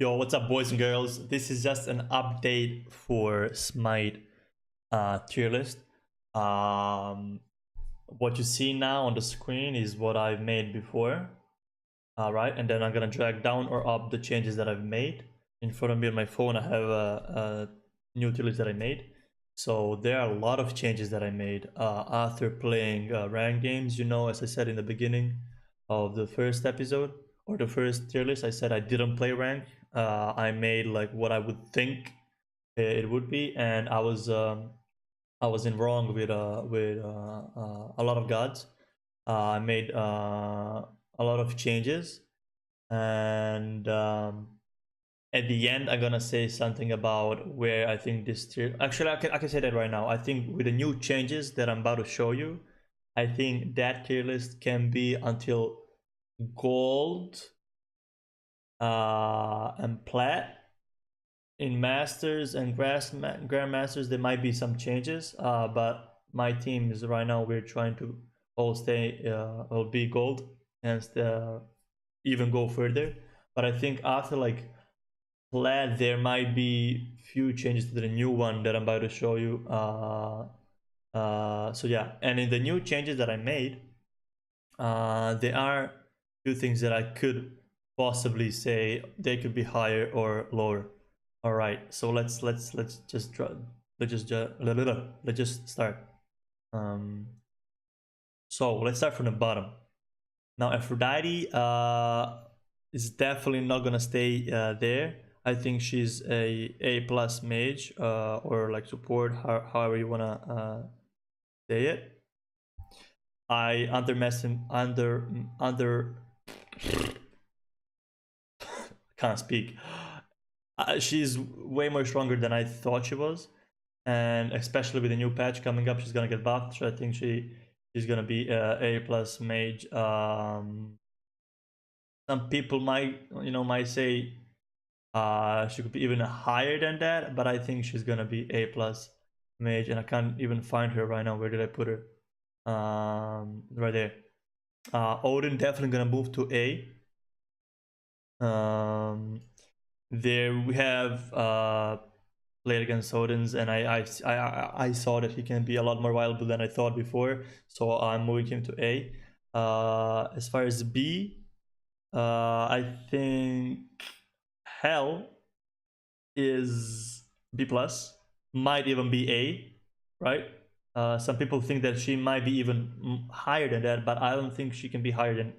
Yo, what's up, boys and girls? This is just an update for Smite tier list. What you see now on the screen is what I've made before. Alright, and then I'm gonna drag down or up the changes that I've made. In front of me on my phone, I have a new tier list that I made. So there are a lot of changes that I made after playing ranked games. You know, as I said in the beginning of the first episode or the first tier list, I said I didn't play rank. I made like what I would think it would be, and I was in wrong with a lot of gods. I made a lot of changes, and at the end I'm gonna say something about where I think this tier. Actually, I can say that right now. I think with the new changes that I'm about to show you, I think that tier list can be until gold and plat. In masters and grandmasters there might be some changes, but my team is right now we're trying to all stay will be gold and even go further. But I think after like plat there might be few changes to the new one that I'm about to show you. So yeah, and in the new changes that I made, there are few things that I could possibly say they could be higher or lower. All right, so let's just start. So let's start from the bottom. Now Aphrodite is definitely not gonna stay there. I think she's a plus mage or like support, however you wanna say it. I can't speak. She's way more stronger than I thought she was, and especially with the new patch coming up, she's gonna get buffed. So I think she's gonna be a plus mage. Some people might say she could be even higher than that, but I think she's gonna be a plus mage, and I can't even find her right now. Where did I put her? Right there. Odin definitely gonna move to A. There we have played against Odin's, and I saw that he can be a lot more viable than I thought before, so I'm moving him to A. As far as B, I think Hell is B plus, might even be A, right? Some people think that she might be even higher than that, but I don't think she can be higher than.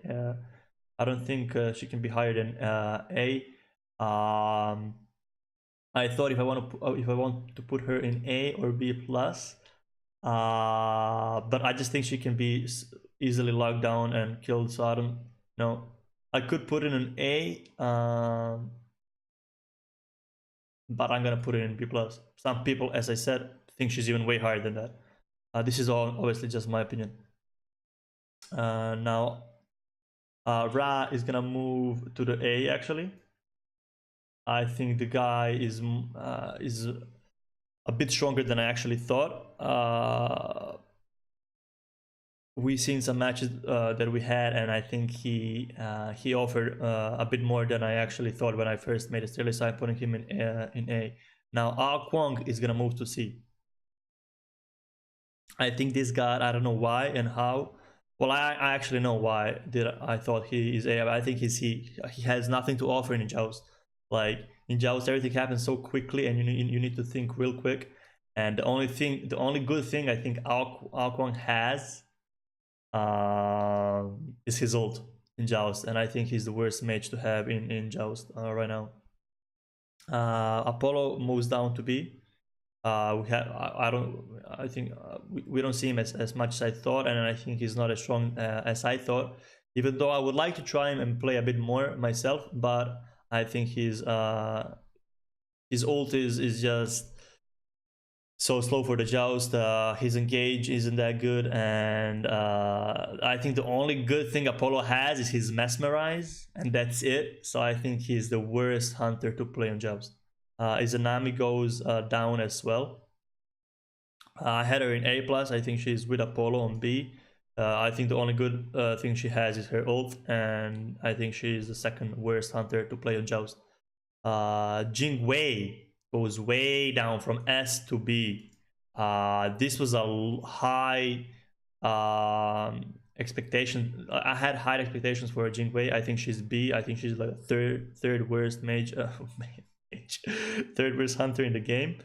I don't think she can be higher than A. I thought if I want to put her in A or B plus, but I just think she can be easily locked down and killed. So I don't know. I could put in an A, but I'm gonna put it in B plus. Some people, as I said, think she's even way higher than that. This is all obviously just my opinion. Now, Ra is gonna move to the A actually. I think the guy is a bit stronger than I actually thought. We've seen some matches that we had, and I think he offered a bit more than I actually thought when I first made a tier list. So I'm putting him in A. Now Ah Kwong is gonna move to C. I think this guy, I don't know why and how. Well, I actually know why did I thought he is A. But I think he has nothing to offer in Joust. Like in Joust, everything happens so quickly, and you need to think real quick. And the only good thing I think Ah Kwong has is his ult in Joust, and I think he's the worst mage to have in Joust right now. Apollo moves down to B. I think we don't see him as much as I thought, and I think he's not as strong as I thought. Even though I would like to try him and play a bit more myself, but I think his ult is just so slow for the Joust. His engage isn't that good, and I think the only good thing Apollo has is his mesmerize, and that's it. So I think he's the worst hunter to play on Joust. Izanami goes down as well. I had her in A plus. I think she's with Apollo on B. I think the only good thing she has is her ult, and I think she's the second worst hunter to play on Joust. Jing Wei goes way down from S to B. This was a high expectation. I had high expectations for Jing Wei. I think she's B. I think she's like third worst mage, third worst hunter in the game.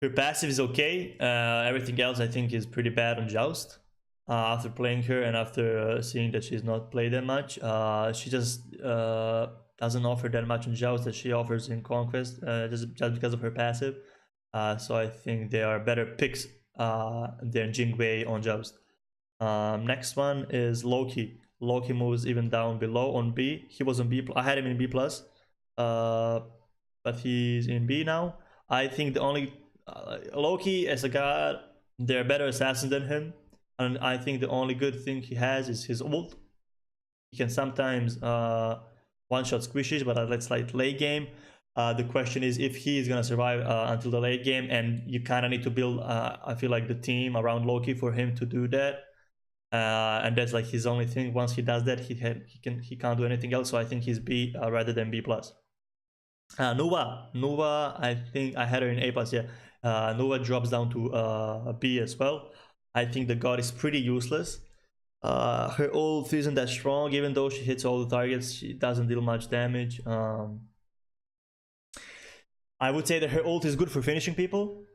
Her passive is okay. Everything else I think is pretty bad on Joust. After playing her and after seeing that she's not played that much, she just doesn't offer that much on Joust that she offers in Conquest, just because of her passive. So I think they are better picks than Jingwei on Joust. Next one is Loki. Loki moves even down below on B. He was on B. I had him in B plus, but he's in B now. I think the only Loki as a god, they're better assassins than him, and I think the only good thing he has is his ult. He can sometimes one-shot squishies, but that's like late game. The question is if he is gonna survive until the late game, and you kind of need to build, I feel like, the team around Loki for him to do that. And that's like his only thing. Once he does that, he can't do anything else. So I think he's B rather than B plus. Nuva, I think I had her in A plus. Yeah, Nuva drops down to B as well. I think the god is pretty useless. Her ult isn't that strong, even though she hits all the targets. She doesn't deal much damage. I would say that her ult is good for finishing people,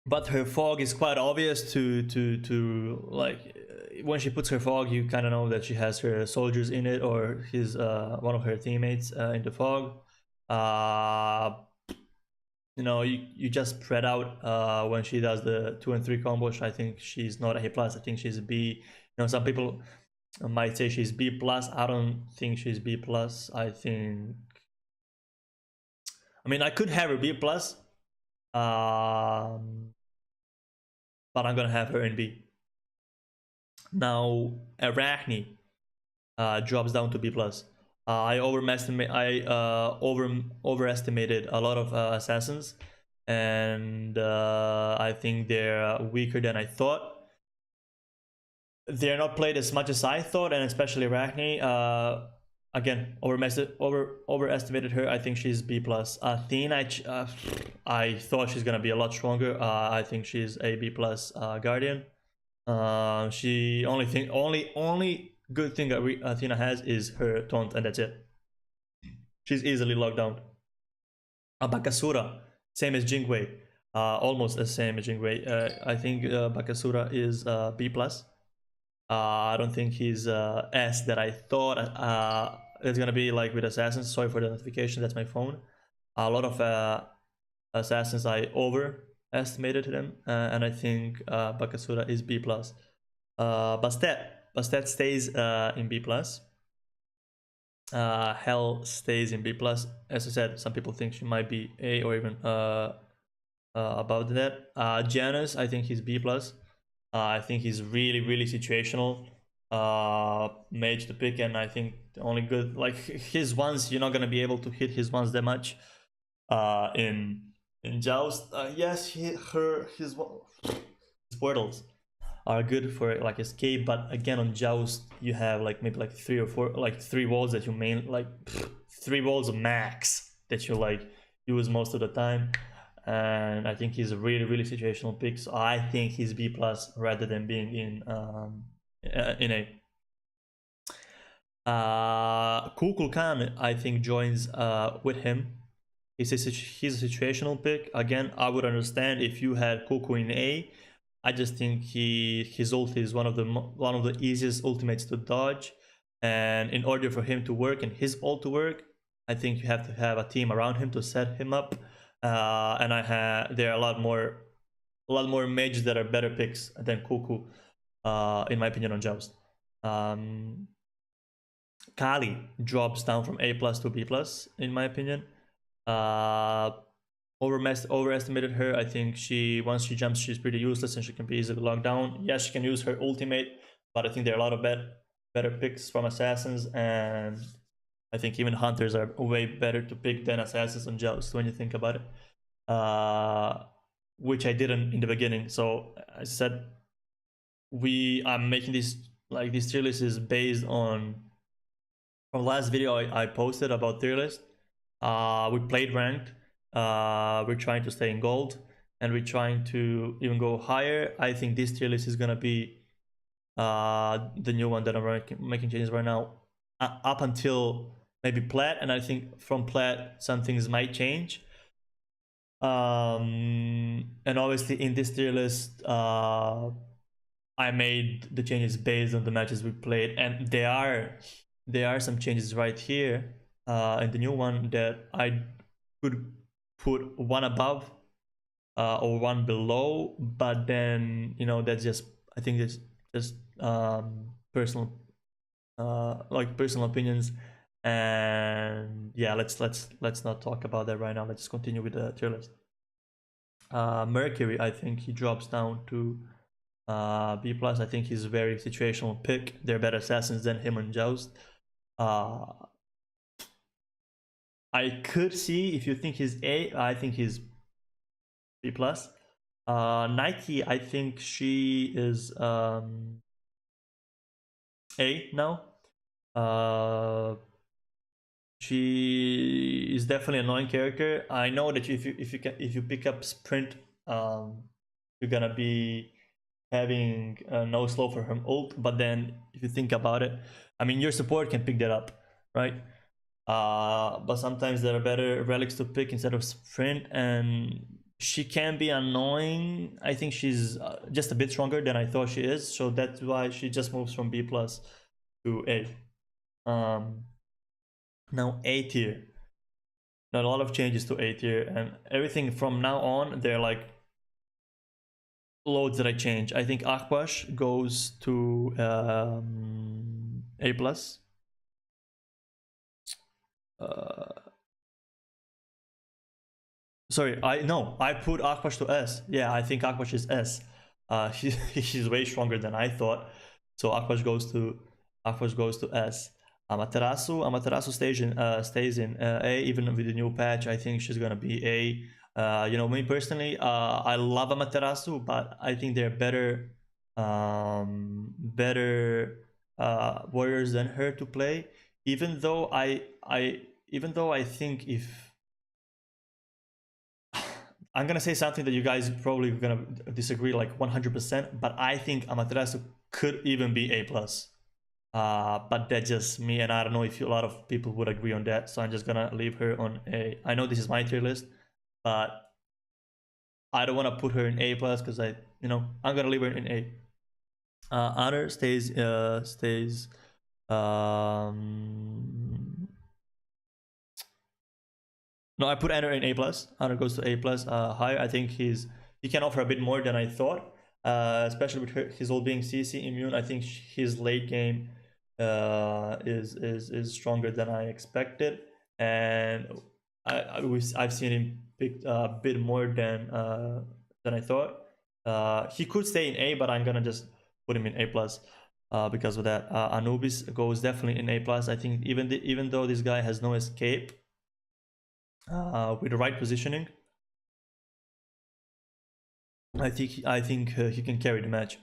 but her fog is quite obvious to like, when she puts her fog, you kind of know that she has her soldiers in it, or his one of her teammates in the fog. You know, you just spread out when she does the 2 and 3 combos. I think she's not A plus. I think she's B. You know, some people might say she's B plus. I don't think she's B plus. I mean, I could have her B plus, but I'm gonna have her in B. Now Arachne drops down to B plus. I overestimated a lot of assassins, and I think they're weaker than I thought. They're not played as much as I thought, and especially Arachne. Again, overestimated her. I think she's B plus. Athena, I thought she's gonna be a lot stronger. I think she's a B plus Guardian. She only good thing that Athena has is her taunt, and that's it. She's easily locked down. Bakasura, same as Jingwei, almost the same as Jingwei. I think Bakasura is B plus. I don't think he's S that I thought it's gonna be like with assassins. Sorry for the notification. That's my phone. A lot of assassins I overestimated them, and I think Bakasura is B plus. Bastet stays in B plus. Hell stays in B plus. As I said, some people think she might be A or even above that. Janus, I think he's B plus. I think he's really situational mage to pick, and I think the only good, like, his ones, you're not gonna be able to hit his ones that much in Joust. Yes, his portals are good for like escape, but again on Joust you have like maybe like 3 or 4, like 3 walls that you main, like 3 walls max that you like use most of the time. And I think he's a really situational pick, so I think he's B plus rather than being in A. Kukul Khan, I think, joins with him. He's a situational pick. Again, I would understand if you had Kuku in A. I just think his ult is one of the easiest ultimates to dodge, and in order for him to work and his ult to work, I think you have to have a team around him to set him up. And there are a lot more mages that are better picks than Kuku, in my opinion, on Joust. Kali drops down from A plus to B plus, in my opinion. Overestimated her. I think once she jumps, she's pretty useless and she can be easily locked down. Yes, she can use her ultimate, but I think there are a lot of better picks from assassins, and I think even hunters are way better to pick than assassins on Joust when you think about it, which I didn't in the beginning. So as I said, I'm making this like this tier list is based on from last video I posted about tier list. We played ranked. We're trying to stay in gold, and we're trying to even go higher. I think this tier list is gonna be the new one that I'm making changes right now, up until maybe Plat, and I think from Plat some things might change. And obviously in this tier list, I made the changes based on the matches we played, and there are some changes right here in the new one that I could put one above or one below, but then that's just, I think it's just personal like personal opinions, and yeah, let's not talk about that right now. Let's just continue with the tier list. Mercury, I think he drops down to B+. I think he's a very situational pick. They're better assassins than him and Joust. I could see if you think he's A, I think he's B+. Nike, I think she is A now. She is definitely an annoying character. I know that if you pick up sprint, you're gonna be having no slow for her ult. But then if you think about it, I mean, your support can pick that up, right? But sometimes there are better relics to pick instead of sprint, and she can be annoying. I think she's just a bit stronger than I thought she is, so that's why she just moves from B+ to A. Now A tier. Now a lot of changes to A tier, and everything from now on, they're like loads that I change. I think Akbash goes to A+. Sorry, I put Akbash to S. Yeah, I think Akbash is S. He's way stronger than I thought. So Akbash goes to S. Amaterasu stays in A, even with the new patch. I think she's gonna be A. Me personally, I love Amaterasu, but I think they're better warriors than her to play. Even though I think if I'm gonna say something that you guys probably gonna disagree like 100%, but I think Amaterasu could even be A+. But that's just me, and I don't know if a lot of people would agree on that, so I'm just gonna leave her on A. I know this is my tier list, but I don't want to put her in A+ because I'm gonna leave her in A. Honor stays no, I put Honor in A+. Honor goes to A+. Higher. I think he can offer a bit more than I thought, especially with his ult being CC immune. I think his late game is stronger than I expected, and I've seen him pick a bit more than I thought. He could stay in A, but I'm gonna just put him in A+. Because of that. Anubis goes definitely in A+. I think even though this guy has no escape, with the right positioning, I think he can carry the match.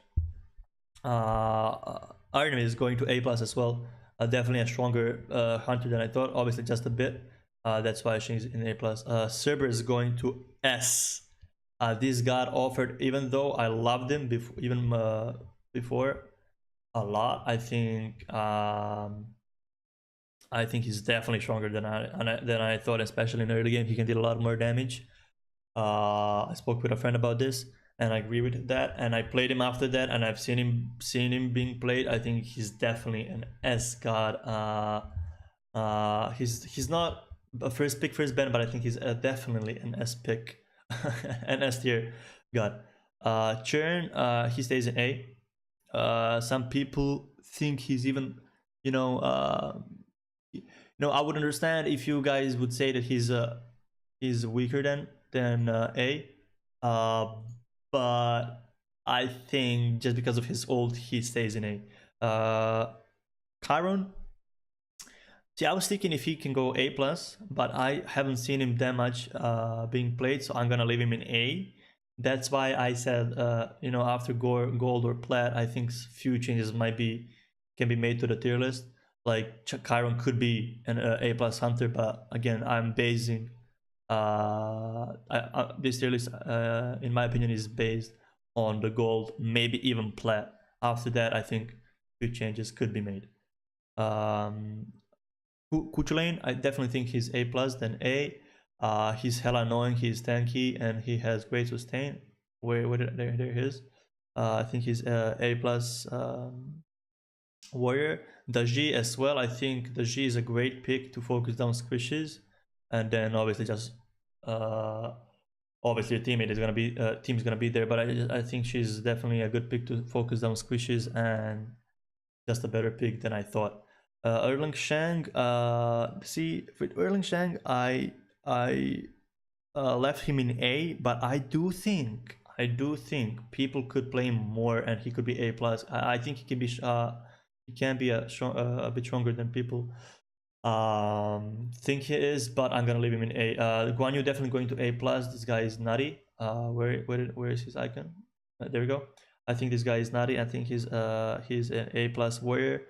Artemis is going to A+ as well. Definitely a stronger hunter than I thought. Obviously, just a bit. That's why she's in A+. Cerber is going to S. This got offered, even though I loved him before a lot. I think he's definitely stronger than I thought, especially in early game. He can deal a lot more damage. I spoke with a friend about this, and I agree with that. And I played him after that, and I've seen him being played. I think he's definitely an S god. He's not a first pick, first ban, but I think he's definitely an S pick, an S tier god. Churn, he stays in A. Some people think he's even, I would understand if you guys would say that he's weaker than A, but I think just because of his ult, he stays in A. Chiron. See, I was thinking if he can go A+, but I haven't seen him that much being played, so I'm gonna leave him in A. That's why I said, after gold or plat, I think few changes might be can be made to the tier list. Like Chiron could be an A plus hunter, but again, I'm basing this tier list, in my opinion, is based on the gold, maybe even plat. After that, I think few changes could be made. Kuchulain, I definitely think he's A plus then A. He's hella annoying, he's tanky, and he has great sustain. There he is. I think he's A plus warrior. Daji as well. I think Daji is a great pick to focus down squishes, and then obviously just obviously a teammate is gonna be team's gonna be there. But I think she's definitely a good pick to focus down squishes, and just a better pick than I thought. Erling Shang. See, with Erling Shang, I left him in A, but I do think people could play him more, and he could be A plus. I think he can be a bit stronger than people think he is, but I'm gonna leave him in A. Guan Yu definitely going to A plus. This guy is nutty. Where is his icon? There we go. I think this guy is nutty. I think he's an A plus warrior.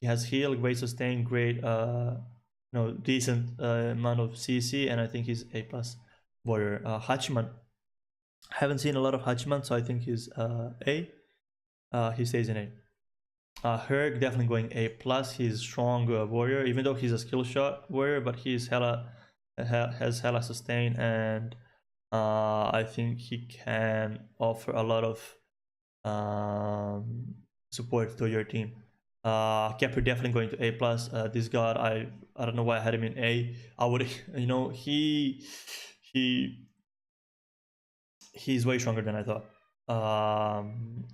He has heal, great sustain, great decent amount of CC, and I think he's A plus warrior. Hachiman, haven't seen a lot of Hachiman, so I think he's A. He stays in A. Herc definitely going A plus. He's strong warrior, even though he's a skill shot warrior, but he's has hella sustain, and I think he can offer a lot of support to your team. Kepler definitely going to A plus. This god, I don't know why I had him in A. I would, he's way stronger than I thought.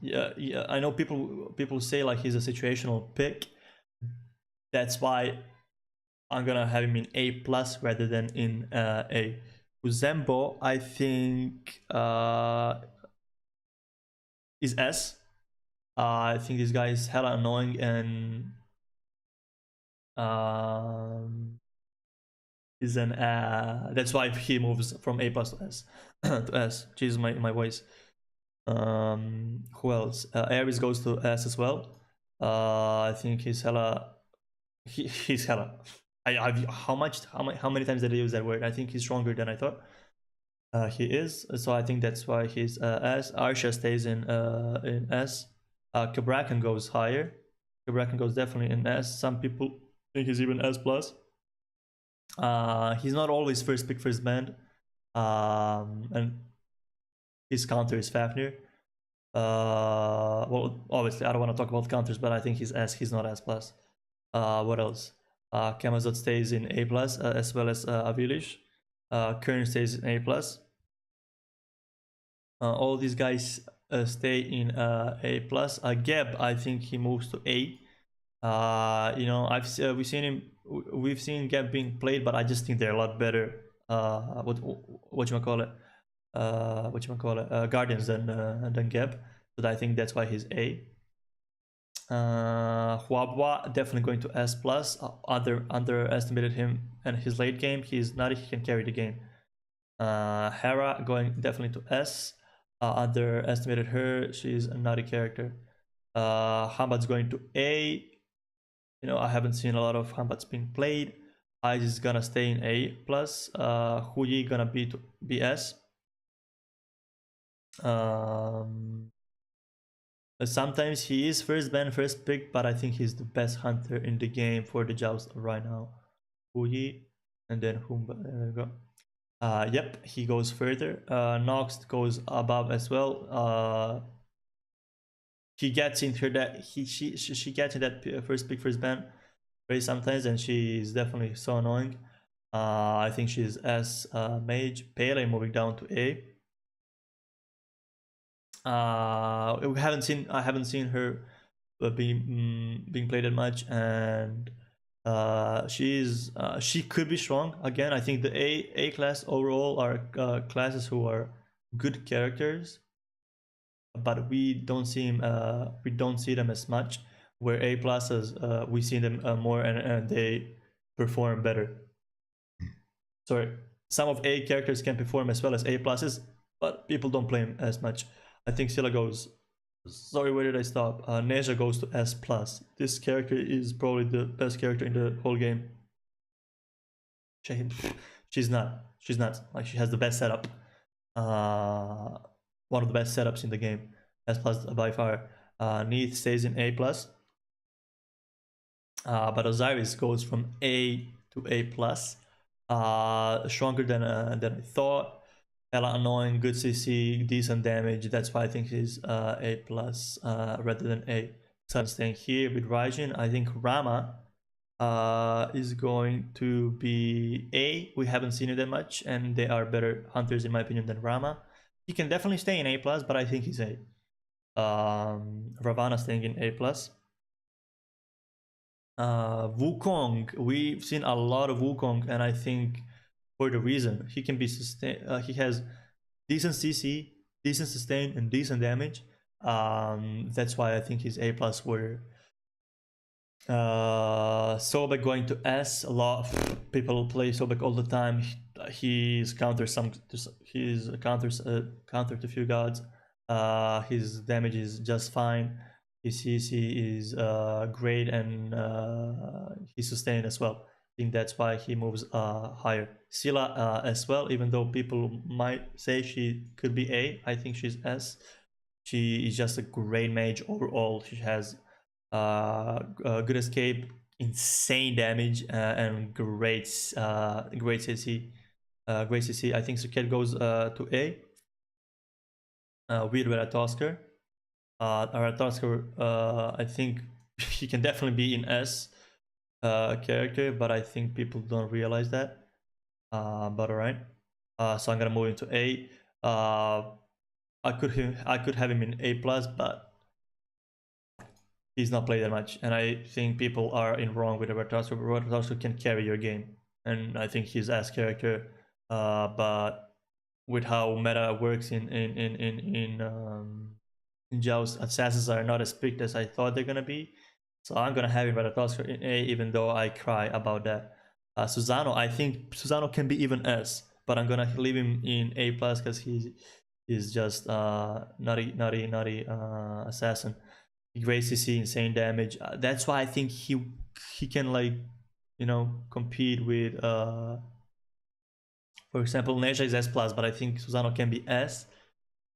Yeah, I know people say like he's a situational pick. That's why I'm gonna have him in A plus rather than in A. Uzembo, I think is S. I think this guy is hella annoying, and is an that's why he moves from A plus to S. To S. Jesus, my voice. Who else? Ares goes to S as well. I think he's hella. He's hella. How many times did I use that word? I think he's stronger than I thought. He is, so I think that's why he's S. Arsha stays in S. Kabrakan goes higher. Kabrakan goes definitely in S. Some people think he's even S plus. He's not always first pick, first band, and his counter is Fafnir. Well, obviously I don't want to talk about counters, but I think he's S. He's not S plus. What else? Kamazot stays in A plus, as well as Avilish. Kern stays in A plus. All these guys stay in A plus. Geb, I think he moves to A. We've seen Geb being played, but I just think they're a lot better. Guardians than Geb. So I think that's why he's A. Huabwa definitely going to S plus. Underestimated him and his late game. He's nutty. He can carry the game. Hera going definitely to S. Underestimated her. She's a nutty character. Hambat's going to A. I haven't seen a lot of Hambats being played. Ice is gonna stay in A plus. Huyi gonna be to BS. Sometimes he is first ban, first pick, but I think he's the best hunter in the game for the Joust right now. Huyi, and then Humba. There we go. Yep, he goes further. Nox goes above as well. He gets into that. She gets in that first pick, first ban very sometimes, and she's definitely so annoying. I think she's S mage. Pele moving down to A. I haven't seen her being played that much, and she could be strong again. I think the A class overall are classes who are good characters, but we don't see them as much. Where A pluses, we see them more, and they perform better. Sorry, some of A characters can perform as well as A pluses, but people don't play them as much. I think Scylla goes Sorry, where did I stop? Neja goes to S plus. This character is probably the best character in the whole game. She's not. She's not. Like, she has the best setup. One of the best setups in the game. S plus by far. Neith stays in A plus. But Osiris goes from A to A plus. Stronger than I thought. Hella annoying, good CC, decent damage. That's why I think he's A plus rather than A. So I'm staying here with Raijin. I think Rama is going to be A. We haven't seen it that much, and they are better hunters in my opinion than Rama. He can definitely stay in A plus, but I think he's A. Ravana staying in A plus. Wukong, we've seen a lot of Wukong, and I think for the reason he can be sustain. He has decent CC, decent sustain, and decent damage. That's why I think he's A plus. Where Sobek going to S. A lot of people play Sobek all the time. He's counters some. He's counters counter to few gods. His damage is just fine. His CC is great, and he's sustained as well. I think that's why he moves higher. Scylla as well, even though people might say she could be A, I think she's S. She is just a great mage overall. She has good escape, insane damage, and great CC. Great CC. I think Suket goes to A. Weird Ratatosker. Ratatosker, I think he can definitely be in S character, but I think people don't realize that. But alright. So I'm gonna move into A. I could have him in A plus, but he's not played that much, and I think people are in wrong with the Ratatosker. Ratatosker can carry your game, and I think he's S character. But with how meta works in Joust, assassins are not as picked as I thought they're gonna be. So I'm gonna have him Ratatosker in A, even though I cry about that. Susano, I think Susano can be even S, but I'm gonna leave him in A plus because he's just naughty assassin. Great CC, insane damage. That's why I think he can, like, compete with for example, Neja is S plus, but I think Susano can be S.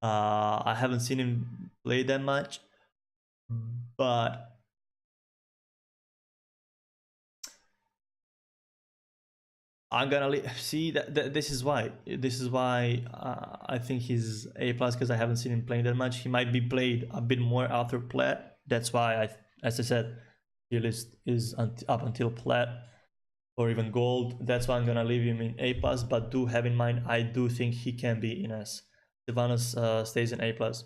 I haven't seen him play that much, but I'm gonna see that this is why I think he's A plus, because I haven't seen him playing that much. He might be played a bit more after Plat. That's why as I said, Tierlist is up until Plat or even Gold. That's why I'm gonna leave him in A plus. But do have in mind, I do think he can be in S. Sylvanas stays in A plus.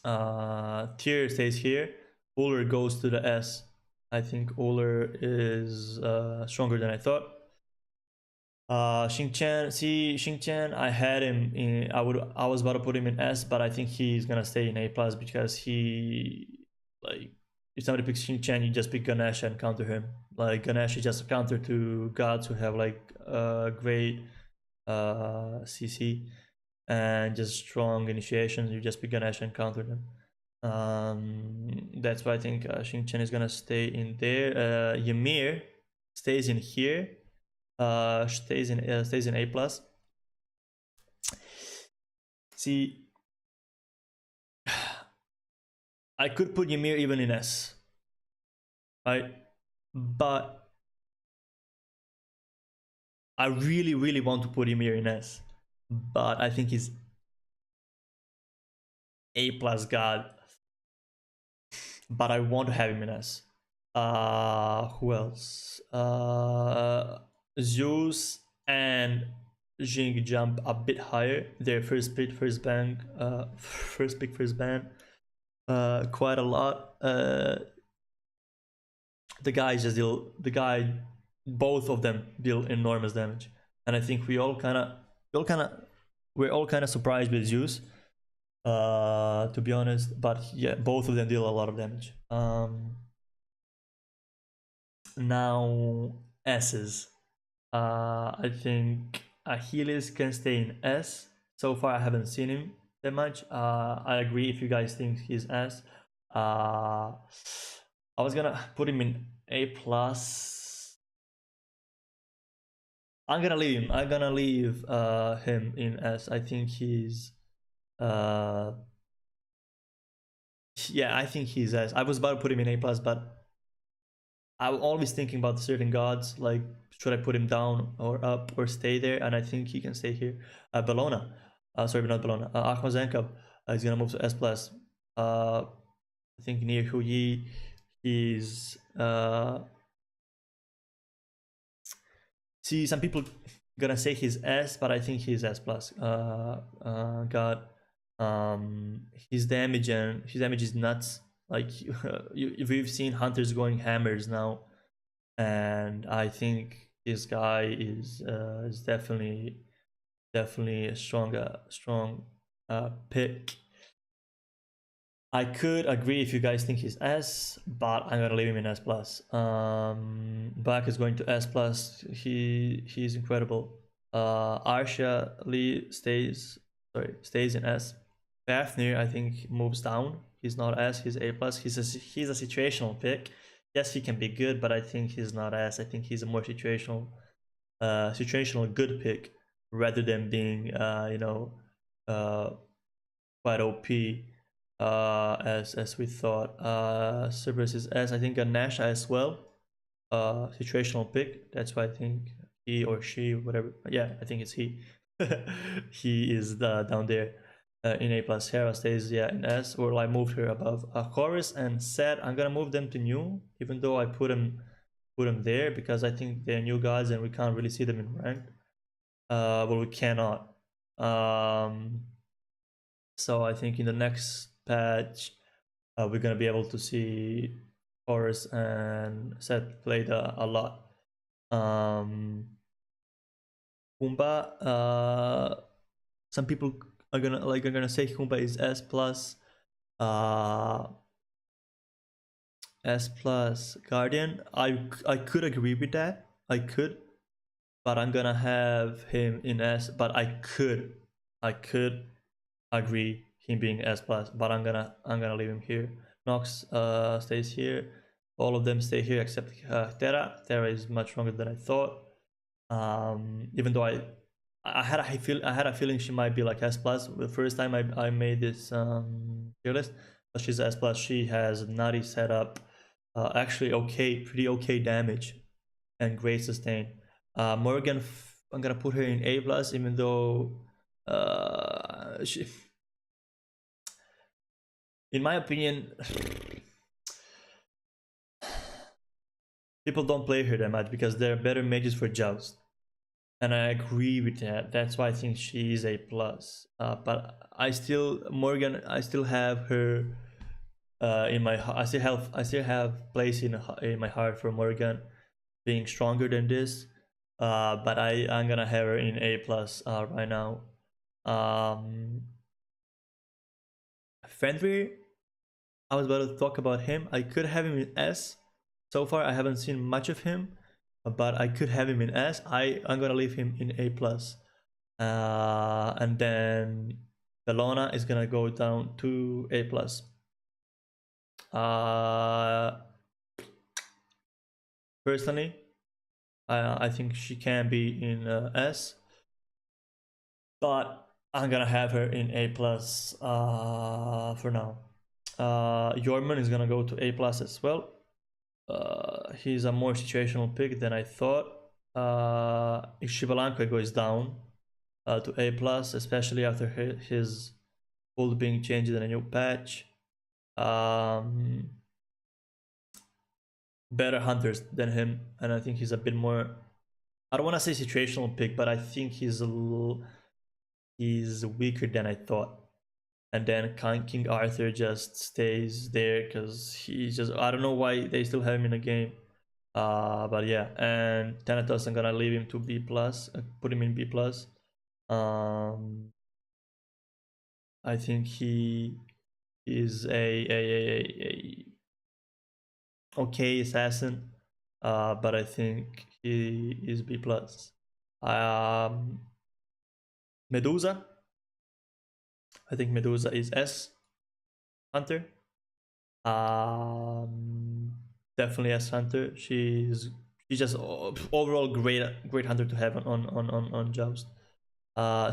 Tyr stays here. Uller goes to the S. I think Uller is stronger than I thought. Xingqian, I had him in. I was about to put him in S, but I think he's gonna stay in A plus, because like, if somebody picks Xingqian, you just pick Ganesh and counter him. Like, Ganesh is just a counter to gods who have like great CC and just strong initiations. You just pick Ganesh and counter them. That's why I think Xingqian is gonna stay in there. Ymir stays in here. Stays in A plus. See, I could put Ymir even in S, right? But I really want to put Ymir in S, but I think he's A plus god. But I want to have him in S. Who else? Zeus and Jing jump a bit higher. Their first pick, first ban, quite a lot. Both of them deal enormous damage, and I think we're all kind of surprised with Zeus, to be honest. But yeah, both of them deal a lot of damage. Now S's. I think Achilles can stay in S. So far I haven't seen him that much. I agree if you guys think he's S. I was gonna put him in A plus. I'm gonna leave him. I'm gonna leave him in S. I think he's uh yeah, I think he's S. I was about to put him in A plus, but I'm always thinking about certain gods, like should I put him down or up or stay there? And I think he can stay here. Bellona, sorry, not Bellona. Akhmazenkov is gonna move to S plus. I think near Huyi, he's see some people gonna say he's S, but I think he's S plus. God, his damage is nuts. Like we've seen hunters going hammers now, and I think this guy is definitely a strong pick. I could agree if you guys think he's S, but I'm gonna leave him in S plus. Black is going to S plus. He's incredible. Arsha Lee stays in S. Fafnir I think moves down. He's not S. He's A plus. He's a situational pick. Yes, he can be good, but I think he's not S. I think he's a more situational good pick rather than being quite OP as we thought. Cerberus is S. I think a Nash as well. Situational pick. That's why I think he or she, whatever. Yeah, I think it's he. He is down there in A plus. Hera stays in S. Or I moved her above. Chorus and Set. I'm gonna move them to new, even though I put them there because I think they're new gods and we can't really see them in ranked. Well, we cannot. So I think in the next patch, we're gonna be able to see Horus and Set played a lot. Kumba, some people are gonna say Kumba is S plus, S plus Guardian. I could agree with that. I could, but I'm gonna have him in S. But I could agree him being S plus, but I'm gonna leave him here. Nox stays here. All of them stay here except Terra. Terra is much stronger than I thought. Even though I had a feeling she might be like S plus. The first time I made this tier list, but she's S plus. She has nutty setup. Actually, pretty okay damage, and great sustain. Morgan, I'm gonna put her in A plus, even though she, in my opinion, people don't play her that much because they're better mages for Joust, and I agree with that. That's why I think she is A plus. But I still have her in my. I still have place in my heart for Morgan being stronger than this. But I'm gonna have her in A plus right now. Fenrir, I was about to talk about him. I could have him in S. So far, I haven't seen much of him, but I could have him in S. I'm gonna leave him in A plus, and then Bellona is gonna go down to A plus. Personally, I think she can be in S, but I'm gonna have her in A plus for now. Yorman is gonna go to A plus as well. He's a more situational pick than I thought. If Shivalanka goes down to A plus, especially after his ult being changed in a new patch. Better hunters than him, and I think he's a bit more. I don't want to say situational pick, but I think he's weaker than I thought. And then King Arthur just stays there because he's just, I don't know why they still have him in the game. But yeah, and Thanatos, I'm gonna leave him to B plus, put him in B plus. I think he is a okay assassin, but I think he is B plus. Medusa, I think Medusa is S Hunter. Definitely S Hunter. She's just overall great hunter to have on Joust.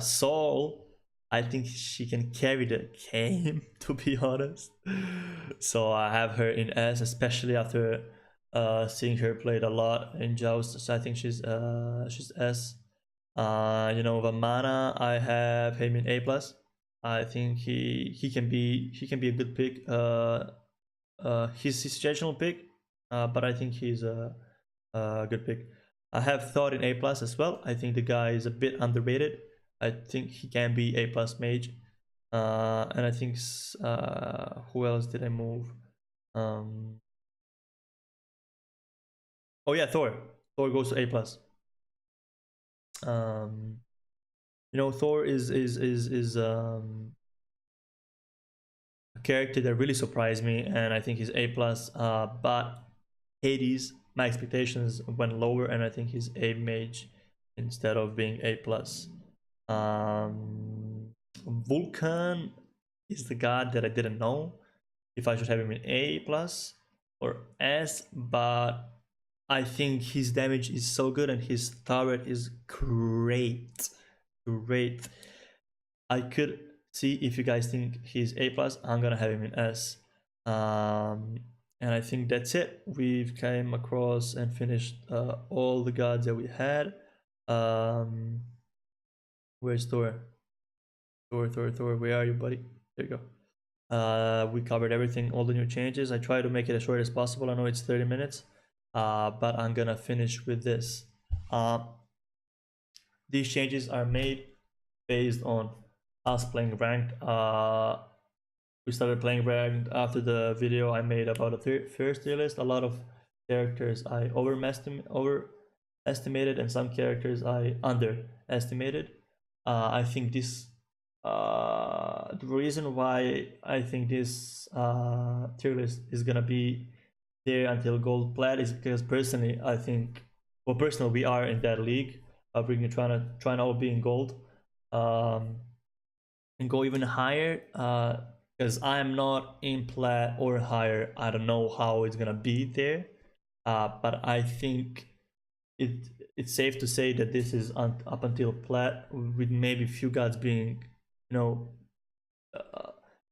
Soul, I think she can carry the game, to be honest. So I have her in S, especially after seeing her played a lot in Joust. So I think she's S. You know, Vamana, I have him in A plus. I think he can be a good pick. He's a situational pick, but I think he's a good pick. I have Thought in A plus as well. I think the guy is a bit underrated. I think he can be A plus mage. And I think who else did I move? Oh yeah, Thor. Thor goes to A plus. You know, Thor is a character that really surprised me, and I think he's A plus. But Hades, my expectations went lower, and I think he's A mage instead of being A plus. Vulcan is the god that I didn't know if I should have him in A plus or S, but I think his damage is so good and his turret is great. Great. I could see if you guys think he's A plus, I'm gonna have him in S. And I think that's it. We've came across and finished all the gods that we had. Where's Thor? Thor, where are you, buddy? There you go. We covered everything, all the new changes. I try to make it as short as possible. I know it's 30 minutes, but I'm gonna finish with this. These changes are made based on us playing ranked. We started playing ranked after the video I made about the first tier list. A lot of characters I overestimated, and some characters I underestimated. I think this the reason why I think this tier list is gonna be there until gold plat is because personally I think, well, personally we are in that league. We're trying to all be in gold, and go even higher. Because I'm not in plat or higher, I don't know how it's gonna be there. But I think it's safe to say that this is up until plat, with maybe few gods being, either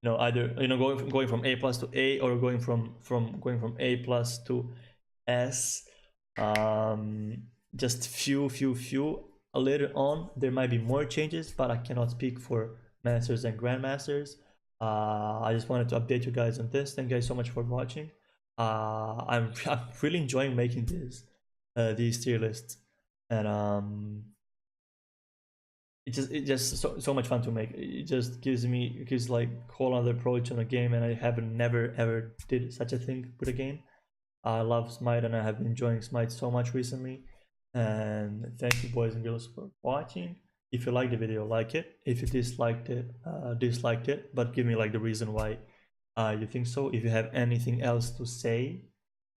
going from A plus to A, or going from A plus to S. Just few. Later on there might be more changes, but I cannot speak for masters and grandmasters. I just wanted to update you guys on this. Thank you guys so much for watching. I'm really enjoying making these tier lists, and it's just so much fun to make. It just gives like whole other approach on a game, and I haven't never ever did such a thing with a game. I love Smite, and I have been enjoying Smite so much recently. And thank you, boys and girls, for watching. If you liked the video, like it. If you disliked it, but give me like the reason why you think so. If you have anything else to say,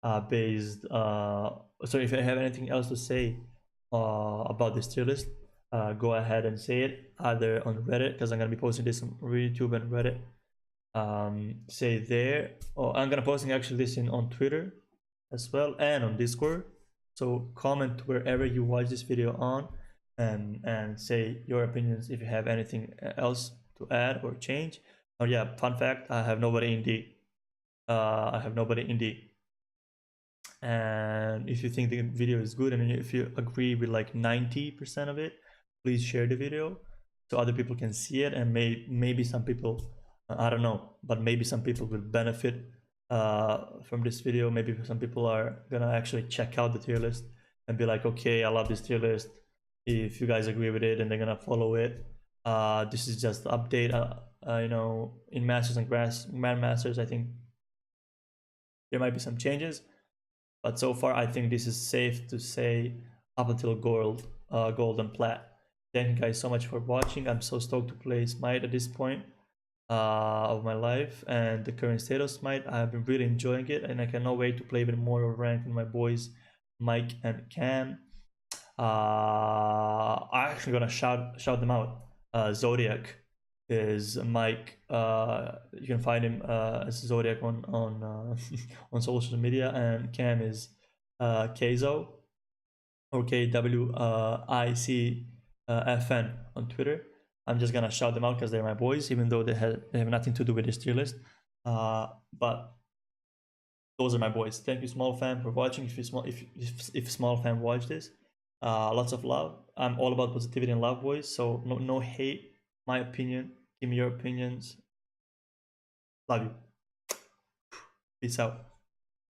if you have anything else to say about this tier list, go ahead and say it either on Reddit, because I'm gonna be posting this on YouTube and Reddit. Say there, or I'm gonna posting actually this on Twitter as well, and on Discord. So comment wherever you watch this video on, and say your opinions if you have anything else to add or change. Oh yeah, fun fact, I have nobody in D. And if you think the video is good, and if you agree with like 90% of it, please share the video so other people can see it, and maybe some people, I don't know, but maybe some people will benefit from this video. Maybe some people are gonna actually check out the tier list and be like, okay, I love this tier list. If you guys agree with it, and they're gonna follow it. This is just the update. In Masters and Grandmasters, I think there might be some changes, but so far I think this is safe to say up until gold and plat. Thank you guys so much for watching. I'm so stoked to play Smite at this point of my life, and the current state of Smite. I've been really enjoying it, and I cannot wait to play even more of ranked with my boys Mike and Cam. I'm actually gonna shout them out. Zodiac is Mike. You can find him as Zodiac on on social media, and Cam is Keizo or KWICFN on Twitter. I'm just gonna shout them out because they're my boys, even though they have nothing to do with this tier list. But those are my boys. Thank you, Small Fam, for watching. If Small Fam watch this, lots of love. I'm all about positivity and love, boys. So no hate. My opinion. Give me your opinions. Love you. Peace out.